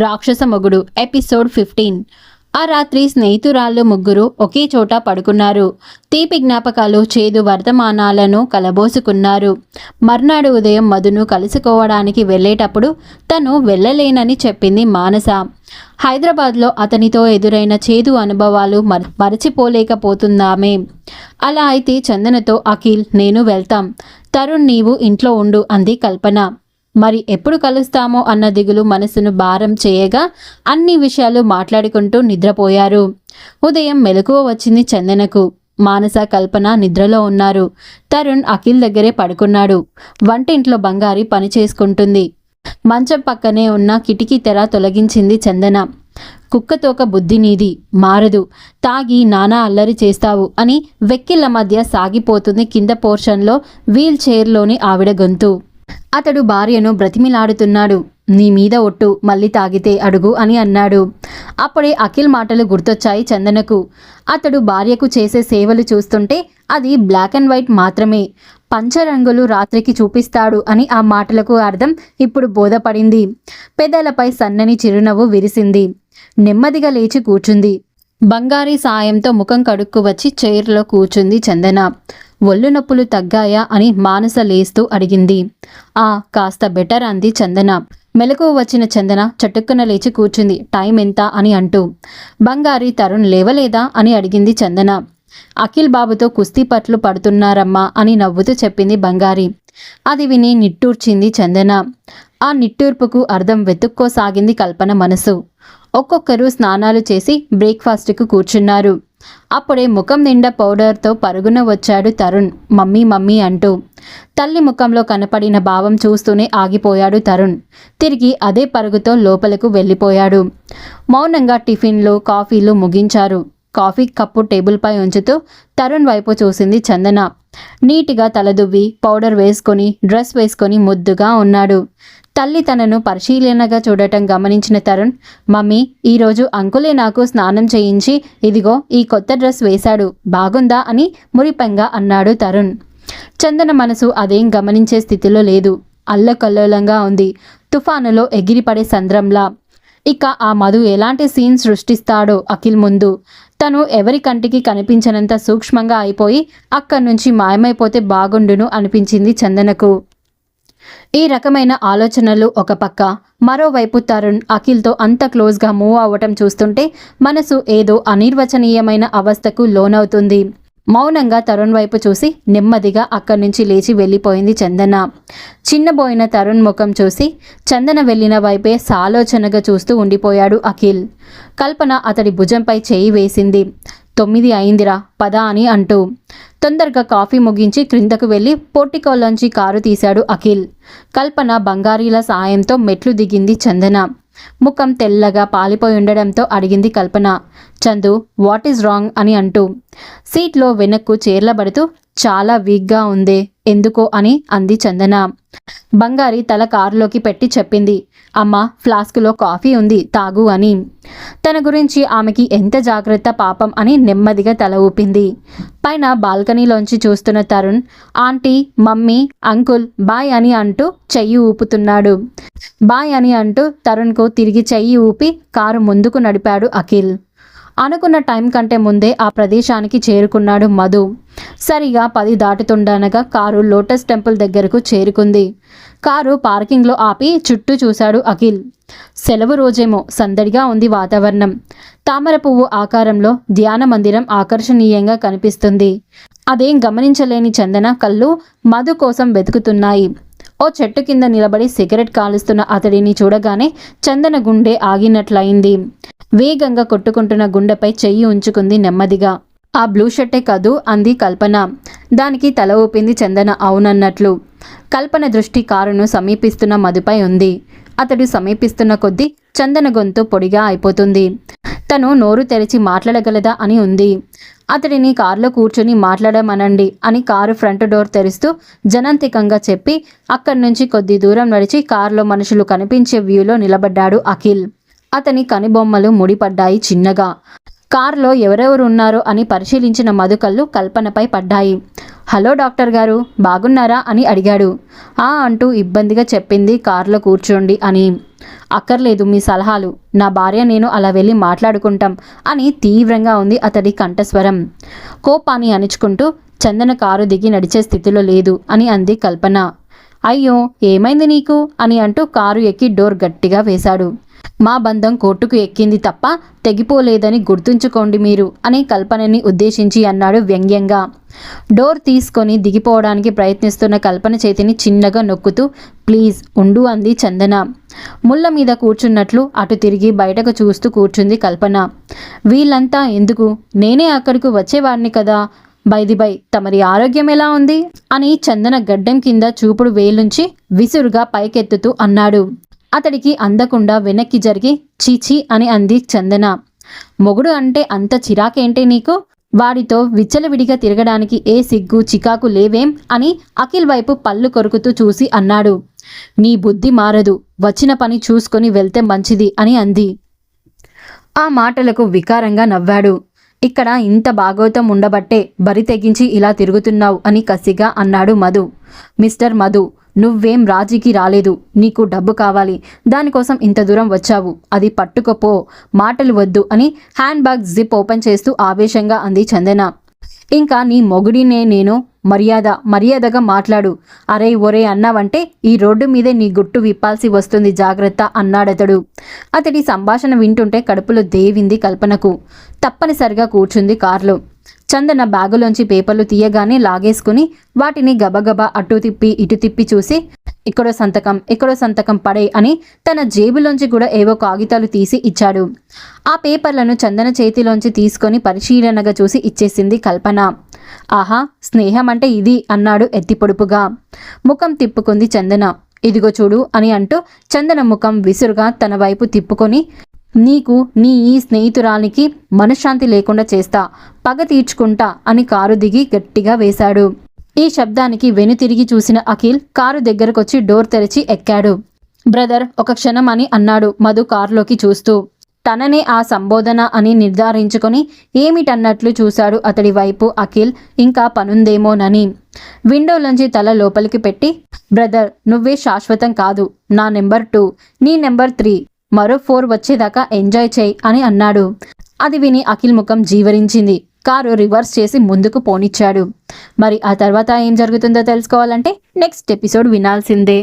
రాక్షస మొగుడు ఎపిసోడ్ 15. ఆ రాత్రి స్నేహితురాళ్ళు ముగ్గురు ఒకే చోట పడుకున్నారు. తీపి జ్ఞాపకాలు, చేదు వర్తమానాలను కలబోసుకున్నారు. మర్నాడు ఉదయం మధును కలుసుకోవడానికి వెళ్ళేటప్పుడు తను వెళ్ళలేనని చెప్పింది మానస. హైదరాబాద్లో అతనితో ఎదురైన చేదు అనుభవాలు మరచిపోలేకపోతుందామే. అలా అయితే చందనతో అఖిల్, నేను వెళ్తాం, తరుణ్ నీవు ఇంట్లో ఉండు అంది కల్పన. మరి ఎప్పుడు కలుస్తామో అన్న దిగులు మనసును భారం చేయగా అన్ని విషయాలు మాట్లాడుకుంటూ నిద్రపోయారు. ఉదయం మెలకువ వచ్చింది చందనకు. మానస, కల్పన నిద్రలో ఉన్నారు. తరుణ్ అఖిల్ దగ్గరే పడుకున్నాడు. వంటింట్లో బంగారి పని చేసుకుంటుంది. మంచం పక్కనే ఉన్న కిటికీ తెర తొలగించింది చందన. కుక్కతోక బుద్ధి నీది, మారదు, తాగి నానా అల్లరి చేస్తావు అని వెక్కిళ్ల మధ్య సాగిపోతుంది కింద పోర్షన్లో వీల్ చైర్లోని ఆవిడ గొంతు. అతడు భార్యను బ్రతిమిలాడుతున్నాడు. నీ మీద ఒట్టు, మళ్ళీ తాగితే అడుగు అని అన్నాడు. అప్పుడే అఖిల్ మాటలు గుర్తొచ్చాయి చందనకు. అతడు భార్యకు చేసే సేవలు చూస్తుంటే అది బ్లాక్ అండ్ వైట్ మాత్రమే, పంచరంగులు రాత్రికి చూపిస్తాడు అని ఆ మాటలకు అర్థం ఇప్పుడు బోధపడింది. పెదాలపై సన్నని చిరునవ్వు విరిసింది. నెమ్మదిగా లేచి కూర్చుంది. బంగారీ సాయంతో ముఖం కడుక్కు వచ్చి చైర్లో కూర్చుంది చందన. ఒళ్ళు నొప్పులు తగ్గాయా అని మానస లేస్తూ అడిగింది. కాస్త బెటర్ అంది చందన. మెలకువ వచ్చిన చందన చటుక్కున లేచి కూర్చుంది. టైం ఎంత అని అంటూ. బంగారి, తరుణ్ లేవలేదా అని అడిగింది చందన. అఖిల్ బాబుతో కుస్తీ పట్లు పడుతున్నారమ్మా అని నవ్వుతూ చెప్పింది బంగారి. అది విని నిట్టూర్చింది చందన. ఆ నిట్టూర్పుకు అర్థం వెతుక్కోసాగింది కల్పన మనసు. ఒక్కొక్కరు స్నానాలు చేసి బ్రేక్ఫాస్ట్కు కూర్చున్నారు. అప్పుడే ముఖం నిండా పౌడర్తో పరుగున వచ్చాడు తరుణ్. మమ్మీ మమ్మీ అంటూ. తల్లి ముఖంలో కనపడిన భావం చూస్తూనే ఆగిపోయాడు తరుణ్. తిరిగి అదే పరుగుతో లోపలకు వెళ్ళిపోయాడు. మౌనంగా టిఫిన్లు, కాఫీలు ముగించారు. కాఫీ కప్పు టేబుల్పై ఉంచుతూ తరుణ్ వైపు చూసింది చందన. నీటిగా తలదువ్వి పౌడర్ వేసుకొని డ్రెస్ వేసుకొని ముద్దుగా ఉన్నాడు. తల్లి తనను పరిశీలనగా చూడటం గమనించిన తరుణ్, మమ్మీ, ఈరోజు అంకులే నాకు స్నానం చేయించి ఇదిగో ఈ కొత్త డ్రెస్ వేశాడు, బాగుందా అని మురిపంగా అన్నాడు తరుణ్. చందన మనసు అదేం గమనించే స్థితిలో లేదు. అల్లకల్లోలంగా ఉంది, తుఫానులో ఎగిరిపడే సంద్రంలా. ఇక ఆ మధు ఎలాంటి సీన్ సృష్టిస్తాడో అఖిల్ ముందు. తను ఎవరి కంటికి కనిపించనంత సూక్ష్మంగా అయిపోయి అక్కడి నుంచి మాయమైపోతే బాగుండును అనిపించింది చందనకు. ఈ రకమైన ఆలోచనలు ఒక పక్క, మరోవైపు తరుణ్ అఖిల్తో అంత క్లోజ్గా మూవ్ అవ్వటం చూస్తుంటే మనసు ఏదో అనిర్వచనీయమైన అవస్థకు లోనవుతుంది. మౌనంగా తరుణ్ వైపు చూసి నెమ్మదిగా అక్కడి నుంచి లేచి వెళ్ళిపోయింది చందన. చిన్నబోయిన తరుణ్ ముఖం చూసి చందన వెళ్ళిన వైపే సాలోచనగా చూస్తూ ఉండిపోయాడు అఖిల్. కల్పన అతడి భుజంపై చేయి వేసింది. 9 అయిందిరా, పద అని అంటూ. తొందరగా కాఫీ ముగించి క్రిందకు వెళ్ళి పోర్టికోలోంచి కారు తీశాడు అఖిల్. కల్పన బంగారీల సాయంతో మెట్లు దిగింది చందన. ముఖం తెల్లగా పాలిపోయి ఉండడంతో అడిగింది కల్పన, చందు, వాట్ ఈజ్ రాంగ్ అని అంటూ. సీట్లో వెనక్కు చేర్లబడుతూ, చాలా వీక్గా ఉందే, ఎందుకో అని అంది చందన. బంగారి తల కారులోకి పెట్టి చెప్పింది, అమ్మ, ఫ్లాస్కులో కాఫీ ఉంది, తాగు అని. తన గురించి ఆమెకి ఎంత జాగ్రత్త పాపం అని నెమ్మదిగా తల ఊపింది. పైన బాల్కనీలోంచి చూస్తున్న Tarun aunty, mummy, uncle, bye అని అంటూ చెయ్యి ఊపుతున్నాడు. బాయ్ అని అంటూ తరుణ్కు తిరిగి చెయ్యి ఊపి కారు ముందుకు నడిపాడు అఖిల్. అనుకున్న టైం కంటే ముందే ఆ ప్రదేశానికి చేరుకున్నాడు మధు. సరిగా 10 దాటుతుండనగా కారు లోటస్ టెంపుల్ దగ్గరకు చేరుకుంది. కారు పార్కింగ్లో ఆపి చుట్టూ చూశాడు అఖిల్. సెలవు రోజేమో సందడిగా ఉంది వాతావరణం. తామర పువ్వు ఆకారంలో ధ్యాన మందిరం ఆకర్షణీయంగా కనిపిస్తుంది. అదేం గమనించలేని చందన కళ్ళు మధు కోసం వెతుకుతున్నాయి. ఓ చెట్టు కింద నిలబడి సిగరెట్ కాలుస్తున్న అతడిని చూడగానే చందన గుండె ఆగినట్లయింది. వేగంగా కొట్టుకుంటున్న గుండెపై చెయ్యి ఉంచుకుంది నెమ్మదిగా. ఆ బ్లూ షర్టే కదూ అంది కల్పన. దానికి తల ఊపింది చందన అవునన్నట్లు. కల్పన దృష్టి కారును సమీపిస్తున్న మధుపై ఉంది. అతడు సమీపిస్తున్న కొద్దీ చందన గొంతు పొడిగా అయిపోతుంది. తను నోరు తెరిచి మాట్లాడగలదా అని ఉంది. అతడిని కారులో కూర్చొని మాట్లాడమనండి అని కారు ఫ్రంట్ డోర్ తెరుస్తూ జనంతికంగా చెప్పి అక్కడి నుంచి కొద్ది దూరం నడిచి కారులో మనుషులు కనిపించే వ్యూలో నిలబడ్డాడు అఖిల్. అతని కనుబొమ్మలు ముడిపడ్డాయి చిన్నగా. కారులో ఎవరెవరు ఉన్నారో అని పరిశీలించిన మధుకళ్ళు కల్పనపై పడ్డాయి. హలో డాక్టర్ గారు, బాగున్నారా అని అడిగాడు. అంటూ ఇబ్బందిగా చెప్పింది కారులో కూర్చోండి అని. అక్కర్లేదు మీ సలహాలు, నా భార్య నేను అలా వెళ్ళి మాట్లాడుకుంటాం అని తీవ్రంగా ఉంది అతడి కంఠస్వరం. కోపాన్ని అణుచుకుంటూ చందన కారు దిగి నడిచే స్థితిలో లేదు అని అంది కల్పన. అయ్యో ఏమైంది నీకు అని అంటూ కారు ఎక్కి డోర్ గట్టిగా వేశాడు. మా బంధం కోర్టుకు ఎక్కింది తప్ప తెగిపోలేదని గుర్తుంచుకోండి మీరు అని కల్పనని ఉద్దేశించి అన్నాడు వ్యంగ్యంగా. డోర్ తీసుకొని దిగిపోవడానికి ప్రయత్నిస్తున్న కల్పన చేతిని చిన్నగా నొక్కుతూ ప్లీజ్ ఉండు అంది చందన. ముళ్ళ మీద కూర్చున్నట్లు అటు తిరిగి బయటకు చూస్తూ కూర్చుంది కల్పన. వీళ్ళంతా ఎందుకు, నేనే అక్కడికి వచ్చేవాడిని కదా. బై తమరి ఆరోగ్యం ఎలా ఉంది అని చందన గడ్డం కింద చూపుడు వేలుంచి విసురుగా పైకెత్తుతూ అన్నాడు. అతడికి అందకుండా వెనక్కి జరిగి చీచీ అని అంది చందన. మొగుడు అంటే అంత చిరాకేంటే నీకు, వాడితో విచ్చలవిడిగా తిరగడానికి ఏ సిగ్గు చికాకు లేవేం అని అఖిల్ వైపు పళ్ళు కొరుకుతూ చూసి అన్నాడు. నీ బుద్ధి మారదు, వచ్చిన పని చూసుకొని వెళ్తే మంచిది అని అంది. ఆ మాటలకు వికారంగా నవ్వాడు. ఇక్కడ ఇంత భాగవతం ఉండబట్టే బరి తెగించి ఇలా తిరుగుతున్నావు అని కసిగా అన్నాడు మధు. మిస్టర్ మధు, నువ్వేం రాజీకి రాలేదు, నీకు డబ్బు కావాలి, దానికోసం ఇంత దూరం వచ్చావు, అది పట్టుకోపో, మాటలు వద్దు అని హ్యాండ్ బ్యాగ్ జిప్ ఓపెన్ చేస్తూ ఆవేశంగా అంది చందన. ఇంకా నీ మొగుడినే నేను, మర్యాదగా మాట్లాడు, అరే ఒరే అన్నావంటే ఈ రోడ్డు మీదే నీ గుట్టు విప్పాల్సి వస్తుంది, జాగ్రత్త అన్నాడతడు. అతడి సంభాషణ వింటుంటే కడుపులో దేవింది కల్పనకు. తప్పనిసరిగా కూర్చుంది కారులో. చందన బ్యాగులోంచి పేపర్లు తీయగానే లాగేసుకుని వాటిని గబగబా అటు తిప్పి ఇటు తిప్పి చూసి ఇక్కడో సంతకం పడే అని తన జేబులోంచి కూడా ఏవో కాగితాలు తీసి ఇచ్చాడు. ఆ పేపర్లను చందన చేతిలోంచి తీసుకొని పరిశీలనగా చూసి ఇచ్చేసింది కల్పన. ఆహా, స్నేహం అంటే ఇది అన్నాడు ఎత్తి పొడుపుగా. ముఖం తిప్పుకుంది చందన. ఇదిగో చూడు అని అంటూ చందన ముఖం విసురుగా తన వైపు తిప్పుకొని నీకు నీ ఈ స్నేహితురాలికి మనశ్శాంతి లేకుండా చేస్తా, పగ తీర్చుకుంటా అని కారు దిగి గట్టిగా వేశాడు. ఈ శబ్దానికి వెనుతిరిగి చూసిన అఖిల్ కారు దగ్గరకొచ్చి డోర్ తెరిచి ఎక్కాడు. బ్రదర్ ఒక క్షణం అని అన్నాడు మధు కారులోకి చూస్తూ. తననే ఆ సంబోధన అని నిర్ధారించుకొని ఏమిటన్నట్లు చూశాడు అతడి వైపు అఖిల్. ఇంకా పనుందేమోనని విండోలోంచి తల లోపలికి పెట్టి బ్రదర్ నువ్వే శాశ్వతం కాదు, నా నెంబర్ 2, నీ నెంబర్ 3, మరో 4 వచ్చేదాకా ఎంజాయ్ చేయి అని అన్నాడు. అది విని అఖిల్ ముఖం జీవరించింది. కారు రివర్స్ చేసి ముందుకు పోనిచ్చాడు. మరి ఆ తర్వాత ఏం జరుగుతుందో తెలుసుకోవాలంటే నెక్స్ట్ ఎపిసోడ్ వినాల్సిందే.